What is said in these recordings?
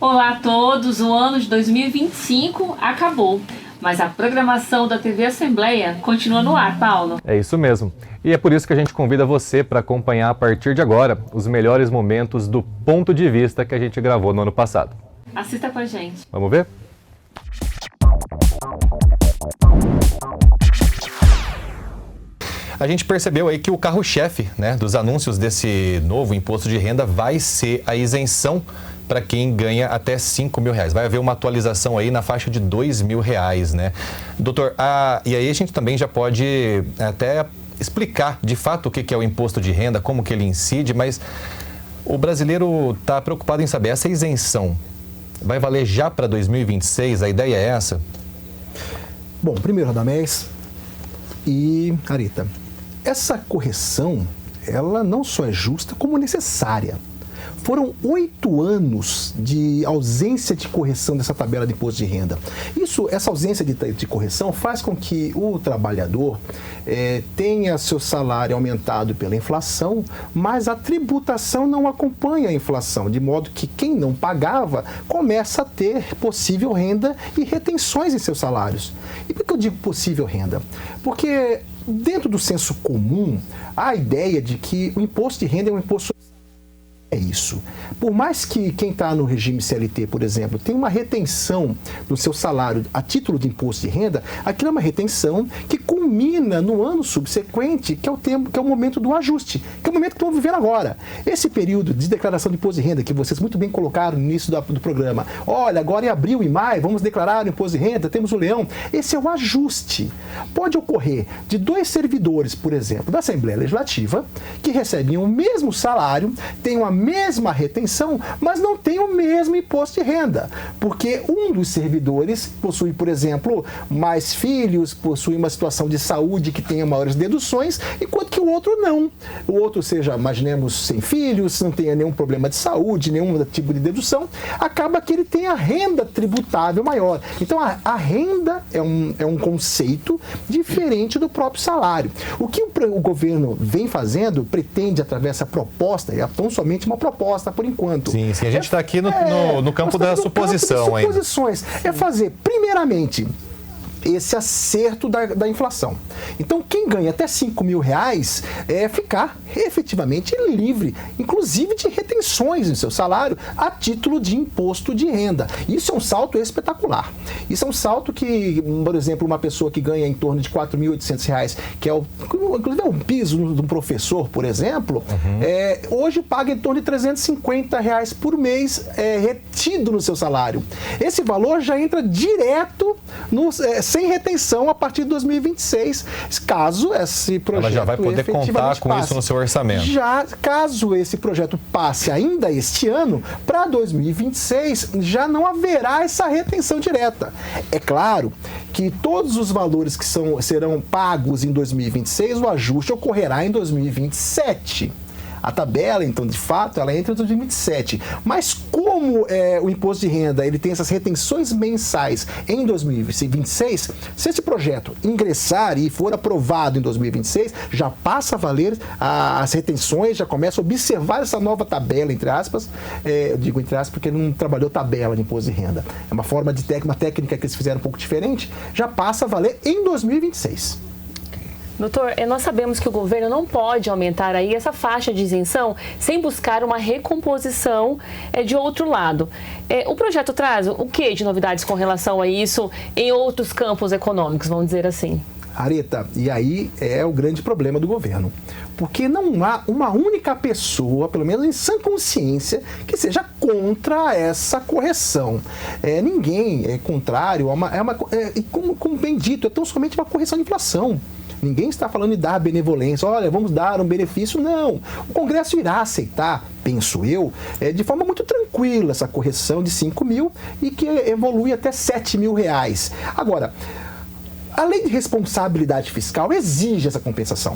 Olá a todos, o ano de 2025 acabou, mas a programação da TV Assembleia continua no ar, Paulo. É isso mesmo. E é por isso que a gente convida você para acompanhar a partir de agora os melhores momentos do Ponto de Vista que a gente gravou no ano passado. Assista com a gente. Vamos ver? A gente percebeu aí que o carro-chefe, dos anúncios desse novo imposto de renda vai ser a isenção para quem ganha até R$5.000. Vai haver uma atualização aí na faixa de R$2.000, né? Doutor, e aí a gente também já pode até explicar de fato o que é o imposto de renda, como que ele incide, mas o brasileiro está preocupado em saber, essa isenção vai valer já para 2026? A ideia é essa? Bom, primeiro, Radamés e Arita, essa correção, ela não só é justa, como necessária. Foram 8 anos de ausência de correção dessa tabela de imposto de renda. Essa ausência de correção faz com que o trabalhador tenha seu salário aumentado pela inflação, mas a tributação não acompanha a inflação, de modo que quem não pagava começa a ter possível renda e retenções em seus salários. E por que eu digo possível renda? Porque dentro do senso comum, há a ideia de que o imposto de renda é um imposto é isso. Por mais que quem está no regime CLT, por exemplo, tenha uma retenção do seu salário a título de imposto de renda, aquilo é uma retenção que culmina no ano subsequente, que é o momento do ajuste, que é o momento que estamos vivendo agora. Esse período de declaração de imposto de renda, que vocês muito bem colocaram no início do programa, olha, agora em abril e maio vamos declarar o imposto de renda, temos o leão, esse é o ajuste. Pode ocorrer de 2 servidores, por exemplo, da Assembleia Legislativa, que recebem o mesmo salário, têm a mesma retenção, mas não tem o mesmo imposto de renda, porque um dos servidores possui, por exemplo, mais filhos, possui uma situação de saúde que tenha maiores deduções, enquanto que o outro não. O outro, seja, imaginemos, sem filhos, não tenha nenhum problema de saúde, nenhum tipo de dedução, acaba que ele tem a renda tributável maior. Então, a renda é um conceito diferente do próprio salário. O que o governo vem fazendo, pretende, através dessa proposta, é tão somente uma proposta, por enquanto. Sim, a gente está aqui no campo da suposição ainda. Suposições. É fazer, primeiramente, esse acerto da inflação. Então, quem ganha até R$5.000 é ficar efetivamente livre, inclusive de retenções no seu salário a título de imposto de renda. Isso é um salto espetacular. Isso é um salto que, por exemplo, uma pessoa que ganha em torno de R$4.800, que inclusive é o piso de um professor, por exemplo, hoje paga em torno de R$350 por mês retido no seu salário. Esse valor já entra direto sem retenção a partir de 2026, caso esse projeto ela já vai poder contar com isso no seu orçamento. Caso esse projeto passe ainda este ano, para 2026 já não haverá essa retenção direta. É claro que todos os valores que serão pagos em 2026, o ajuste ocorrerá em 2027. A tabela, então, de fato, ela entra em 2027. Mas como o imposto de renda ele tem essas retenções mensais em 2026, se esse projeto ingressar e for aprovado em 2026, já passa a valer as retenções, já começa a observar essa nova tabela, entre aspas. Eu digo entre aspas porque não trabalhou tabela de imposto de renda. É uma forma uma técnica que eles fizeram um pouco diferente, já passa a valer em 2026. Doutor, nós sabemos que o governo não pode aumentar aí essa faixa de isenção sem buscar uma recomposição de outro lado. O projeto traz o que de novidades com relação a isso em outros campos econômicos, vamos dizer assim? Areta, e aí é o grande problema do governo. Porque não há uma única pessoa, pelo menos em sã consciência, que seja contra essa correção. Ninguém é contrário, como bem dito, é tão somente uma correção de inflação. Ninguém está falando de dar benevolência, olha, vamos dar um benefício, não. O Congresso irá aceitar, penso eu, de forma muito tranquila essa correção de 5 mil e que evolui até 7 mil reais. Agora, a lei de responsabilidade fiscal exige essa compensação.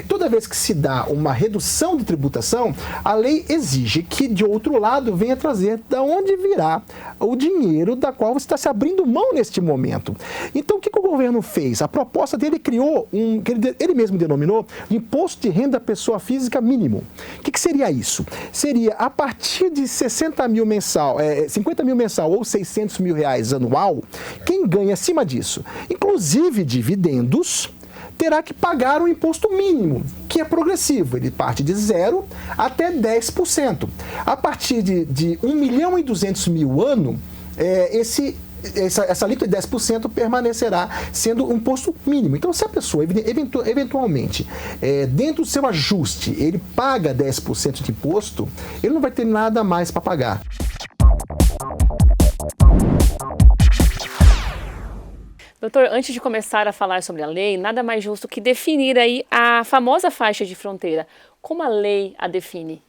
toda vez que se dá uma redução de tributação, a lei exige que, de outro lado, venha trazer da onde virá o dinheiro da qual você está se abrindo mão neste momento. Então, o que o governo fez? A proposta dele criou que ele mesmo denominou de imposto de renda pessoa física mínimo. O que seria isso? Seria a partir de 60 mil mensal, 50 mil mensal ou 600 mil reais anual, quem ganha acima disso, inclusive dividendos, terá que pagar um imposto mínimo, que é progressivo. Ele parte de 0 até 10%. A partir de 1.200.000 ano, essa alíquota de 10% permanecerá sendo um imposto mínimo. Então, se a pessoa, eventualmente, dentro do seu ajuste, ele paga 10% de imposto, ele não vai ter nada mais para pagar. Doutor, antes de começar a falar sobre a lei, nada mais justo que definir aí a famosa faixa de fronteira. Como a lei a define?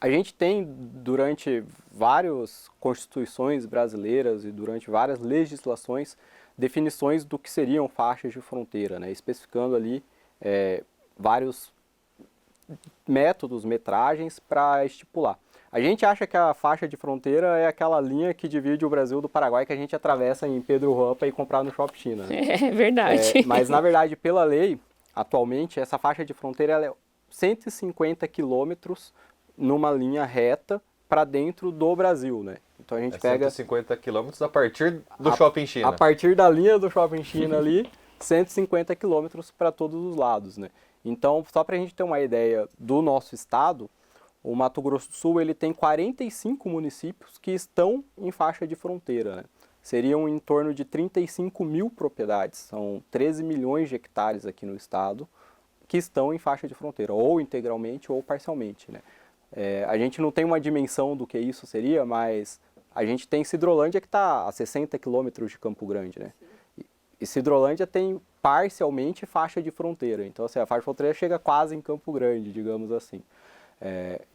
A gente tem, durante várias constituições brasileiras e durante várias legislações, definições do que seriam faixas de fronteira, né? Especificando ali vários métodos, metragens para estipular. A gente acha que a faixa de fronteira é aquela linha que divide o Brasil do Paraguai que a gente atravessa em Pedro Juan para ir comprar no Shopping China. Né? É verdade. Mas, na verdade, pela lei, atualmente, essa faixa de fronteira ela é 150 quilômetros numa linha reta para dentro do Brasil, né? Então a gente pega 150 quilômetros a partir do Shopping China. A partir da linha do Shopping China ali, 150 quilômetros para todos os lados, né? Então, só para a gente ter uma ideia do nosso estado, o Mato Grosso do Sul ele tem 45 municípios que estão em faixa de fronteira, né? Seriam em torno de 35 mil propriedades, são 13 milhões de hectares aqui no estado que estão em faixa de fronteira, ou integralmente ou parcialmente, né? A gente não tem uma dimensão do que isso seria, mas a gente tem Sidrolândia que está a 60 quilômetros de Campo Grande, né? E Sidrolândia tem parcialmente faixa de fronteira, então assim, a faixa de fronteira chega quase em Campo Grande, digamos assim.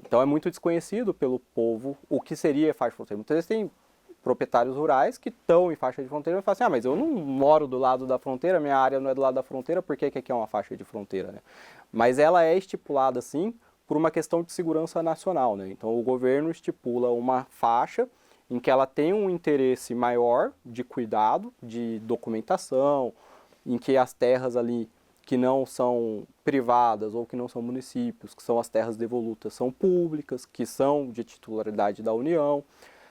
Então é muito desconhecido pelo povo o que seria faixa de fronteira. Muitas vezes tem proprietários rurais que estão em faixa de fronteira e falam assim, mas eu não moro do lado da fronteira, minha área não é do lado da fronteira, por que aqui é uma faixa de fronteira? Né? Mas ela é estipulada assim por uma questão de segurança nacional. Né? Então o governo estipula uma faixa em que ela tem um interesse maior de cuidado, de documentação, em que as terras ali que não são privadas ou que não são municípios, que são as terras devolutas, são públicas, que são de titularidade da União.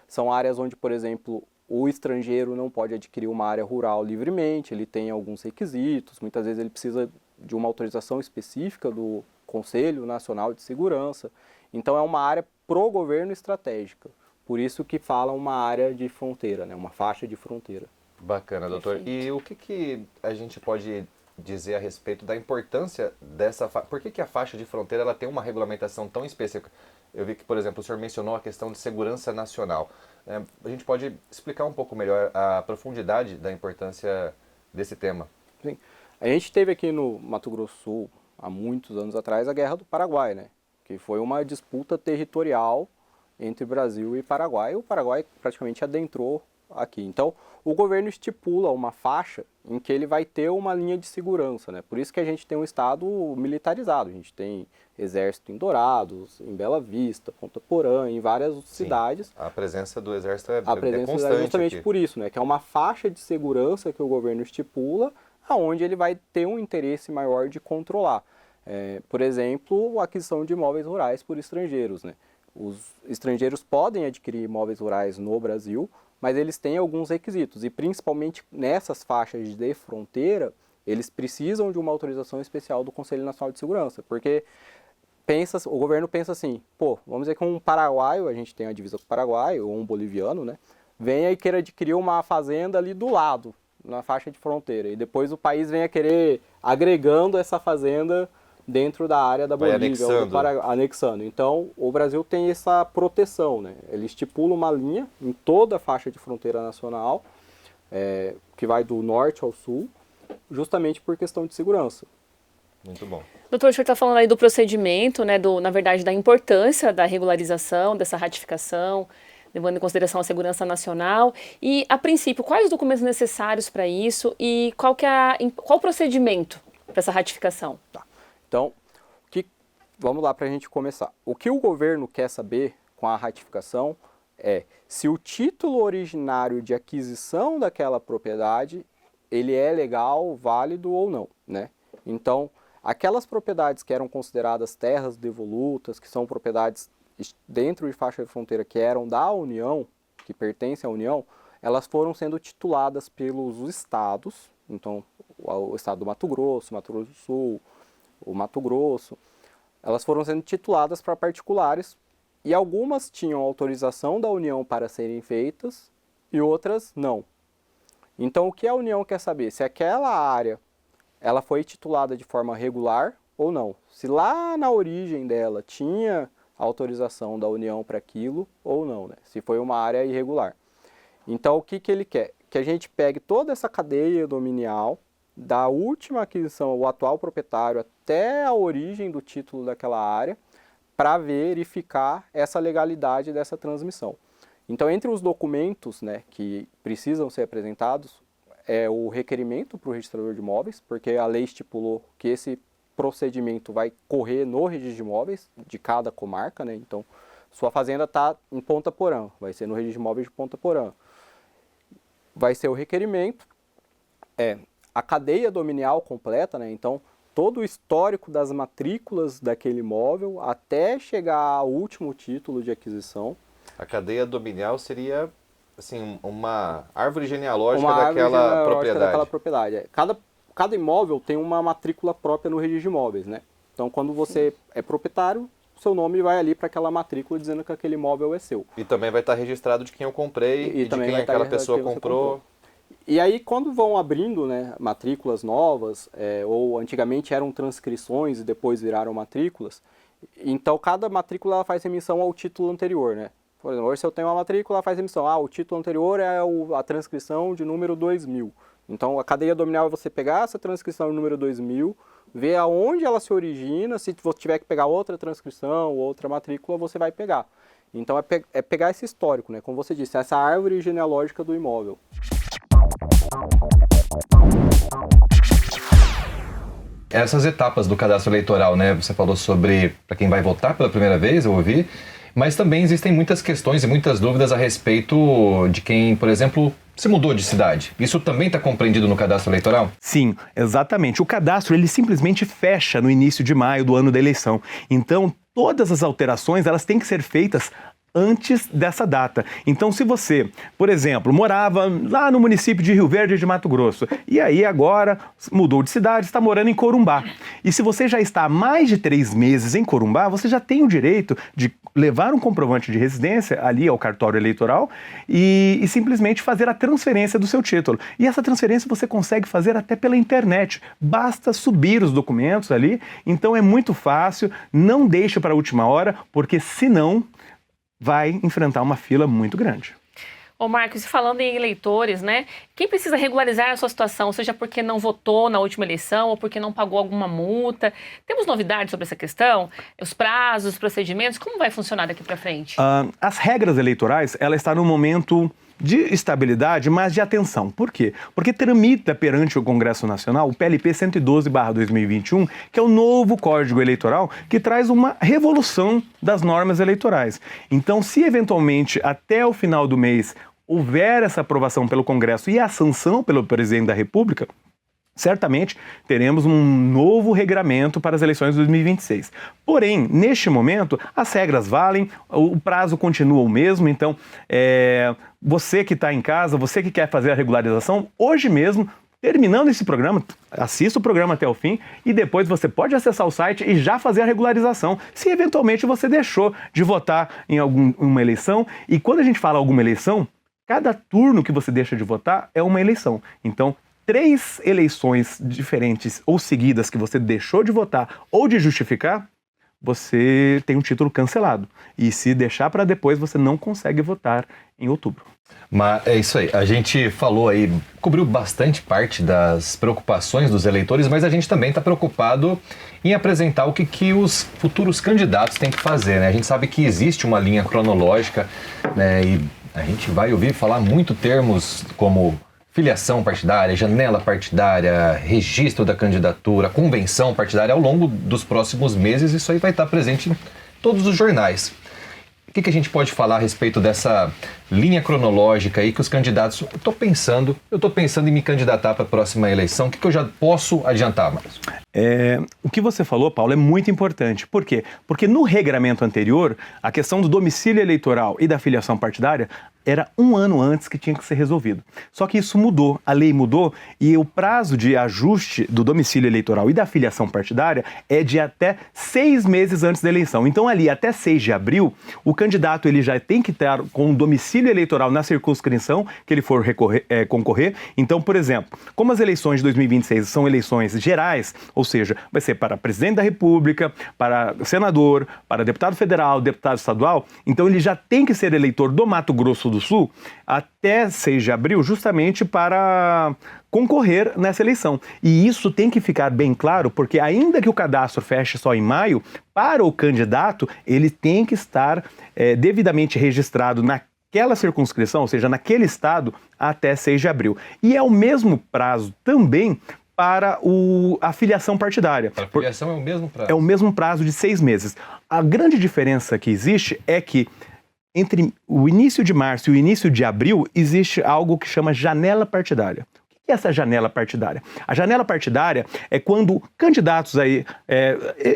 São áreas onde, por exemplo, o estrangeiro não pode adquirir uma área rural livremente, ele tem alguns requisitos, muitas vezes ele precisa de uma autorização específica do Conselho Nacional de Segurança. Então é uma área pro governo estratégica, por isso que fala uma área de fronteira, né? Uma faixa de fronteira. Bacana, doutor. Perfeito. E o que a gente pode dizer a respeito da importância dessa faixa? Por que a faixa de fronteira ela tem uma regulamentação tão específica? Eu vi que, por exemplo, o senhor mencionou a questão de segurança nacional. A gente pode explicar um pouco melhor a profundidade da importância desse tema? Sim. A gente teve aqui no Mato Grosso do Sul, há muitos anos atrás, a Guerra do Paraguai, né? Que foi uma disputa territorial entre Brasil e Paraguai. O Paraguai praticamente adentrou aqui. Então, o governo estipula uma faixa em que ele vai ter uma linha de segurança, né? Por isso que a gente tem um estado militarizado. A gente tem exército em Dourados, em Bela Vista, Ponta Porã, em várias cidades. A presença do exército é constante justamente aqui. por isso, né? Que é uma faixa de segurança que o governo estipula, aonde ele vai ter um interesse maior de controlar. Por exemplo, a aquisição de imóveis rurais por estrangeiros, né? Os estrangeiros podem adquirir imóveis rurais no Brasil, mas eles têm alguns requisitos, e principalmente nessas faixas de fronteira, eles precisam de uma autorização especial do Conselho Nacional de Segurança, porque o governo pensa assim, vamos dizer que um paraguaio, a gente tem a divisa com o Paraguai, ou um boliviano, né, venha e queira adquirir uma fazenda ali do lado, na faixa de fronteira, e depois o país venha querer agregando essa fazenda dentro da área da Bolívia, ou do Paraguai, anexando. Então, o Brasil tem essa proteção, né? Ele estipula uma linha em toda a faixa de fronteira nacional, que vai do norte ao sul, justamente por questão de segurança. Muito bom. Doutor, o senhor está falando aí do procedimento, né, na verdade, da importância da regularização, dessa ratificação, levando em consideração a segurança nacional. E, a princípio, quais os documentos necessários para isso e qual o procedimento para essa ratificação? Tá. Então, vamos lá para a gente começar. O que o governo quer saber com a ratificação é se o título originário de aquisição daquela propriedade, ele é legal, válido ou não, né? Então, aquelas propriedades que eram consideradas terras devolutas, que são propriedades dentro de faixa de fronteira que eram da União, que pertencem à União, elas foram sendo tituladas pelos estados, então o estado do Mato Grosso do Sul, o Mato Grosso, elas foram sendo tituladas para particulares e algumas tinham autorização da União para serem feitas e outras não. Então o que a União quer saber? Se aquela área ela foi titulada de forma regular ou não. Se lá na origem dela tinha autorização da União para aquilo ou não, né? Se foi uma área irregular. Então o que ele quer? Que a gente pegue toda essa cadeia dominial, da última aquisição, o atual proprietário, até a origem do título daquela área, para verificar essa legalidade dessa transmissão. Então, entre os documentos, né, que precisam ser apresentados, é o requerimento para o registrador de imóveis, porque a lei estipulou que esse procedimento vai correr no registro de imóveis de cada comarca, né? Então, sua fazenda está em Ponta Porã, vai ser no registro de imóveis de Ponta Porã. Vai ser o requerimento, a cadeia dominial completa, né? Então, todo o histórico das matrículas daquele imóvel até chegar ao último título de aquisição. A cadeia dominial seria, assim, uma árvore genealógica daquela propriedade. Cada imóvel tem uma matrícula própria no registro de imóveis, né? Então, quando você é proprietário, seu nome vai ali para aquela matrícula dizendo que aquele imóvel é seu. E também vai estar registrado de quem eu comprei e de quem aquela pessoa comprou. E aí, quando vão abrindo, né, matrículas novas, ou antigamente eram transcrições e depois viraram matrículas, então cada matrícula ela faz remissão ao título anterior, né? Por exemplo, hoje se eu tenho uma matrícula, ela faz remissão. O título anterior é a transcrição de número 2000. Então, a cadeia dominial é você pegar essa transcrição de número 2000, ver aonde ela se origina, se você tiver que pegar outra transcrição, outra matrícula, você vai pegar. Então, é pegar esse histórico, né? Como você disse, essa árvore genealógica do imóvel. Essas etapas do cadastro eleitoral, né? Você falou sobre para quem vai votar pela primeira vez, eu ouvi, mas também existem muitas questões e muitas dúvidas a respeito de quem, por exemplo, se mudou de cidade. Isso também está compreendido no cadastro eleitoral? Sim, exatamente. O cadastro ele simplesmente fecha no início de maio do ano da eleição. Então, todas as alterações elas têm que ser feitas antes dessa data. Então, se você, por exemplo, morava lá no município de Rio Verde de Mato Grosso e aí agora mudou de cidade, está morando em Corumbá. E se você já está há mais de 3 meses em Corumbá, você já tem o direito de levar um comprovante de residência ali ao cartório eleitoral e simplesmente fazer a transferência do seu título. E essa transferência você consegue fazer até pela internet. Basta subir os documentos ali. Então é muito fácil. Não deixe para a última hora, porque senão vai enfrentar uma fila muito grande. Ô Marcos, falando em eleitores, né? Quem precisa regularizar a sua situação, seja porque não votou na última eleição ou porque não pagou alguma multa? Temos novidades sobre essa questão? Os prazos, os procedimentos, como vai funcionar daqui para frente? As regras eleitorais, ela está no momento de estabilidade, mas de atenção. Por quê? Porque tramita perante o Congresso Nacional o PLP 112/2021, que é o novo Código Eleitoral que traz uma revolução das normas eleitorais. Então, se eventualmente até o final do mês houver essa aprovação pelo Congresso e a sanção pelo Presidente da República, certamente teremos um novo regramento para as eleições de 2026. Porém, neste momento, as regras valem, o prazo continua o mesmo, então você que está em casa, você que quer fazer a regularização, hoje mesmo, terminando esse programa, assista o programa até o fim e depois você pode acessar o site e já fazer a regularização, se eventualmente você deixou de votar em uma eleição. E quando a gente fala alguma eleição, cada turno que você deixa de votar é uma eleição. Então, 3 eleições diferentes ou seguidas que você deixou de votar ou de justificar, você tem um título cancelado. E se deixar para depois, você não consegue votar em outubro. Mas é isso aí. A gente falou aí, cobriu bastante parte das preocupações dos eleitores, mas a gente também está preocupado em apresentar o que os futuros candidatos têm que fazer, né? A gente sabe que existe uma linha cronológica, né? E a gente vai ouvir falar muito termos como filiação partidária, janela partidária, registro da candidatura, convenção partidária, ao longo dos próximos meses isso aí vai estar presente em todos os jornais. O que a gente pode falar a respeito dessa linha cronológica aí que os candidatos... Eu estou pensando em me candidatar para a próxima eleição. O que eu já posso adiantar, Márcio? O que você falou, Paulo, é muito importante. Por quê? Porque no regramento anterior, a questão do domicílio eleitoral e da filiação partidária era 1 ano antes que tinha que ser resolvido. Só que isso mudou, a lei mudou e o prazo de ajuste do domicílio eleitoral e da filiação partidária é de até 6 meses antes da eleição. Então ali até 6 de abril, o candidato ele já tem que estar com o domicílio eleitoral na circunscrição que ele for concorrer. Então, por exemplo, como as eleições de 2026 são eleições gerais, ou seja, vai ser para presidente da República, para senador, para deputado federal, deputado estadual, então ele já tem que ser eleitor do Mato Grosso do Sul até 6 de abril, justamente para concorrer nessa eleição. E isso tem que ficar bem claro, porque ainda que o cadastro feche só em maio, para o candidato, ele tem que estar devidamente registrado naquela circunscrição, ou seja, naquele estado, até 6 de abril. E é o mesmo prazo também para a filiação partidária. A filiação é o mesmo prazo? É o mesmo prazo de 6 meses. A grande diferença que existe é que entre o início de março e o início de abril existe algo que chama janela partidária. O que é essa janela partidária? A janela partidária é quando candidatos aí,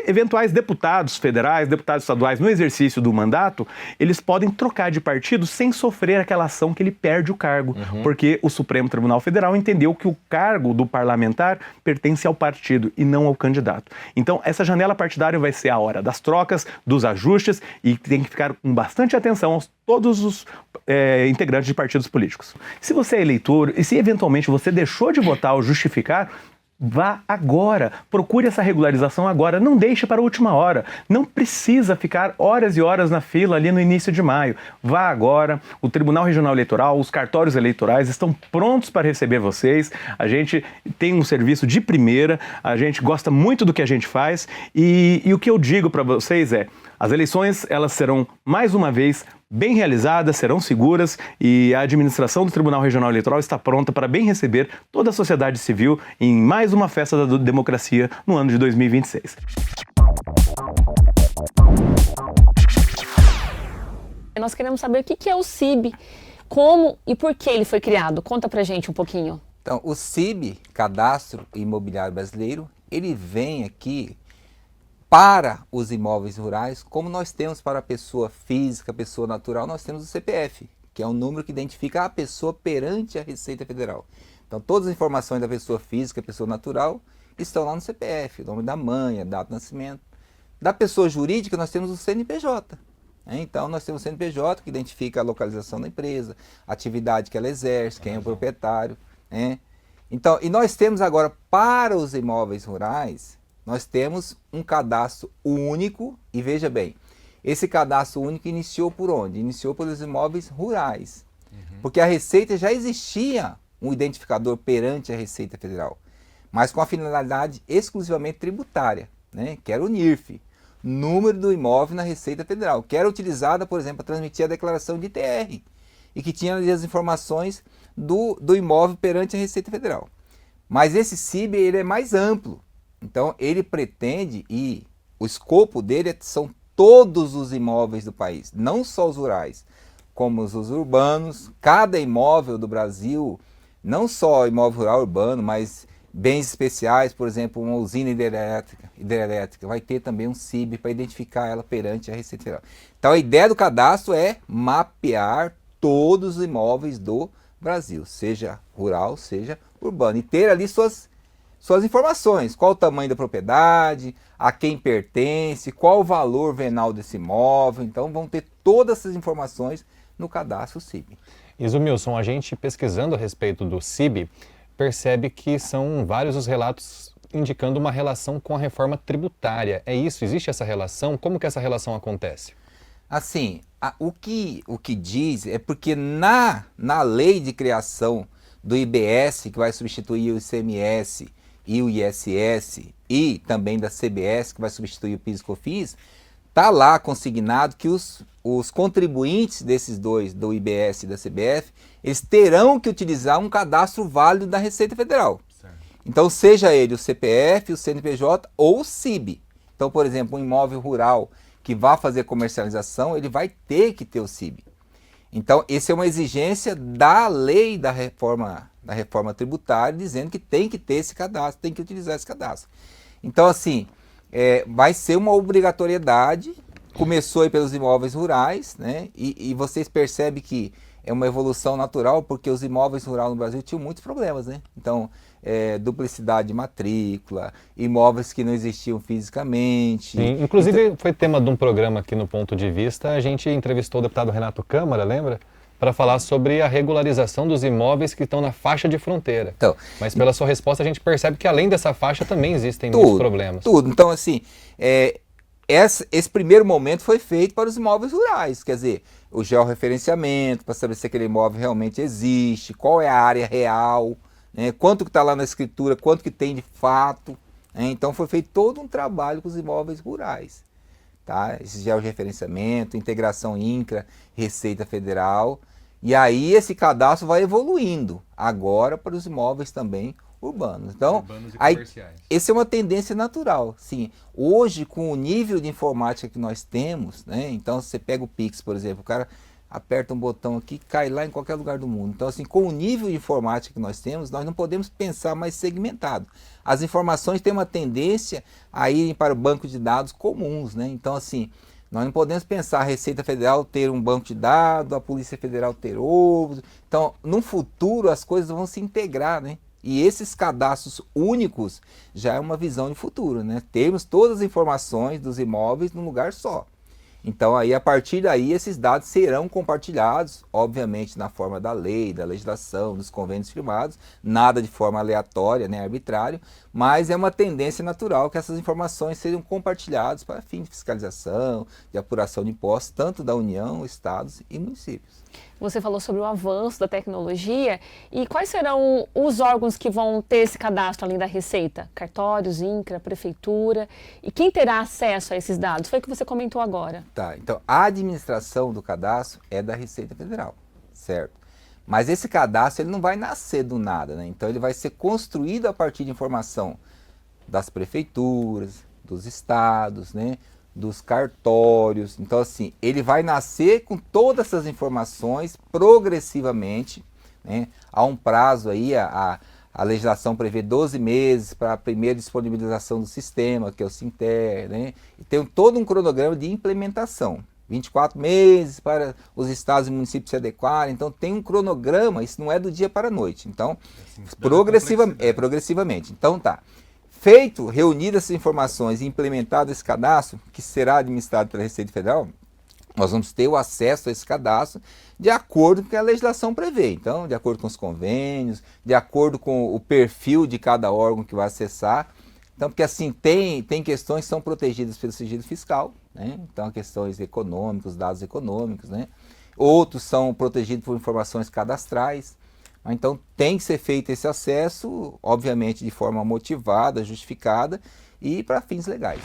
eventuais deputados federais, deputados estaduais no exercício do mandato, eles podem trocar de partido sem sofrer aquela ação que ele perde o cargo, porque o Supremo Tribunal Federal entendeu que o cargo do parlamentar pertence ao partido e não ao candidato. Então, essa janela partidária vai ser a hora das trocas, dos ajustes e tem que ficar com bastante atenção a todos os integrantes de partidos políticos. Se você é eleitor e se eventualmente você deixou de votar ou justificar, vá agora, procure essa regularização agora, não deixe para a última hora, não precisa ficar horas e horas na fila ali no início de maio, vá agora, o Tribunal Regional Eleitoral, os cartórios eleitorais estão prontos para receber vocês, a gente tem um serviço de primeira, a gente gosta muito do que a gente faz e o que eu digo para vocês é, as eleições elas serão mais uma vez bem realizadas, serão seguras e a administração do Tribunal Regional Eleitoral está pronta para bem receber toda a sociedade civil em mais uma festa da democracia no ano de 2026. Nós queremos saber o que é o CIB, como e por que ele foi criado. Conta pra gente um pouquinho. Então, o CIB, Cadastro Imobiliário Brasileiro, ele vem aqui para os imóveis rurais, como nós temos para a pessoa física, pessoa natural, nós temos o CPF, que é um número que identifica a pessoa perante a Receita Federal. Então, todas as informações da pessoa física, pessoa natural, estão lá no CPF, o nome da mãe, a data de nascimento. Da pessoa jurídica, nós temos o CNPJ. Então, nós temos o CNPJ, que identifica a localização da empresa, a atividade que ela exerce, quem é o proprietário. Então, e nós temos agora, para os imóveis rurais, nós temos um cadastro único, e veja bem, esse cadastro único iniciou por onde? Iniciou pelos imóveis rurais, porque a Receita já existia um identificador perante a Receita Federal, mas com a finalidade exclusivamente tributária, que era o NIRF, número do imóvel na Receita Federal, que era utilizada, por exemplo, para transmitir a declaração de ITR, e que tinha ali as informações do imóvel perante a Receita Federal. Mas esse CIB ele é mais amplo. Então, ele pretende, e o escopo dele são todos os imóveis do país, não só os rurais, como os urbanos. Cada imóvel do Brasil, não só imóvel rural urbano, mas bens especiais, por exemplo, uma usina hidrelétrica, vai ter também um CIB para identificar ela perante a Receita Federal. Então, a ideia do cadastro é mapear todos os imóveis do Brasil, seja rural, seja urbano, e ter ali suas informações, qual o tamanho da propriedade, a quem pertence, qual o valor venal desse imóvel. Então vão ter todas essas informações no cadastro CIB. Isumilson, a gente pesquisando a respeito do CIB, percebe que são vários os relatos indicando uma relação com a reforma tributária. É isso? Existe essa relação? Como que essa relação acontece? Assim, o que diz é porque na lei de criação do IBS, que vai substituir o ICMS e o ISS, e também da CBS, que vai substituir o PIS e COFINS, está lá consignado que os os contribuintes desses dois, do IBS e da CBF, eles terão que utilizar um cadastro válido da Receita Federal. Então, seja ele o CPF, o CNPJ ou o CIB. Então, por exemplo, um imóvel rural que vá fazer comercialização, ele vai ter que ter o CIB. Então, essa é uma exigência da lei da reforma tributária, dizendo que tem que ter esse cadastro, tem que utilizar esse cadastro. Então, assim, vai ser uma obrigatoriedade, começou aí pelos imóveis rurais, né? E vocês percebem que é uma evolução natural, porque os imóveis rurais no Brasil tinham muitos problemas, né? Então, duplicidade de matrícula, imóveis que não existiam fisicamente. Sim, inclusive foi tema de um programa aqui no Ponto de Vista, a gente entrevistou o deputado Renato Câmara, lembra? Para falar sobre a regularização dos imóveis que estão na faixa de fronteira. Então, mas pela sua resposta a gente percebe que além dessa faixa também existem muitos problemas. Tudo. Então, assim, esse primeiro momento foi feito para os imóveis rurais, quer dizer, o georreferenciamento, para saber se aquele imóvel realmente existe, qual é a área real, né, quanto que está lá na escritura, quanto que tem de fato. Né, então foi feito todo um trabalho com os imóveis rurais. Tá? Esse georreferenciamento, integração INCRA, Receita Federal, e aí esse cadastro vai evoluindo agora para os imóveis também urbanos. Então, urbanos e comerciais. Essa é uma tendência natural. Sim, hoje, com o nível de informática que nós temos, né, então você pega o Pix, por exemplo, o cara aperta um botão aqui, cai lá em qualquer lugar do mundo. Então, assim, com o nível de informática que nós temos, nós não podemos pensar mais segmentado. As informações têm uma tendência a irem para o banco de dados comuns, né? Então, assim, nós não podemos pensar a Receita Federal ter um banco de dados, a Polícia Federal ter outro. Então, no futuro, as coisas vão se integrar, né? E esses cadastros únicos já é uma visão de futuro, né? Termos todas as informações dos imóveis num lugar só. Então, aí, a partir daí, esses dados serão compartilhados, obviamente, na forma da lei, da legislação, dos convênios firmados, nada de forma aleatória, nem arbitrária, mas é uma tendência natural que essas informações sejam compartilhadas para fim de fiscalização, de apuração de impostos, tanto da União, estados e municípios. Você falou sobre o avanço da tecnologia e quais serão os órgãos que vão ter esse cadastro além da Receita? Cartórios, INCRA, Prefeitura, e quem terá acesso a esses dados? Foi o que você comentou agora. Tá, então a administração do cadastro é da Receita Federal, certo? Mas esse cadastro ele não vai nascer do nada, né? Então ele vai ser construído a partir de informação das prefeituras, dos estados, né? Dos cartórios. Então, assim, ele vai nascer com todas essas informações progressivamente, né? Há um prazo aí, a legislação prevê 12 meses para a primeira disponibilização do sistema, que é o Sinter, né? E tem todo um cronograma de implementação. 24 meses para os estados e municípios se adequarem. Então, tem um cronograma, isso não é do dia para a noite. Então, progressivamente. Então, tá. Feito, reunidas essas informações e implementado esse cadastro, que será administrado pela Receita Federal, nós vamos ter o acesso a esse cadastro de acordo com o que a legislação prevê. Então, de acordo com os convênios, de acordo com o perfil de cada órgão que vai acessar. Então, porque assim, tem questões que são protegidas pelo sigilo fiscal, né? Então, questões econômicas, dados econômicos, né? Outros são protegidos por informações cadastrais. Então, tem que ser feito esse acesso, obviamente, de forma motivada, justificada e para fins legais.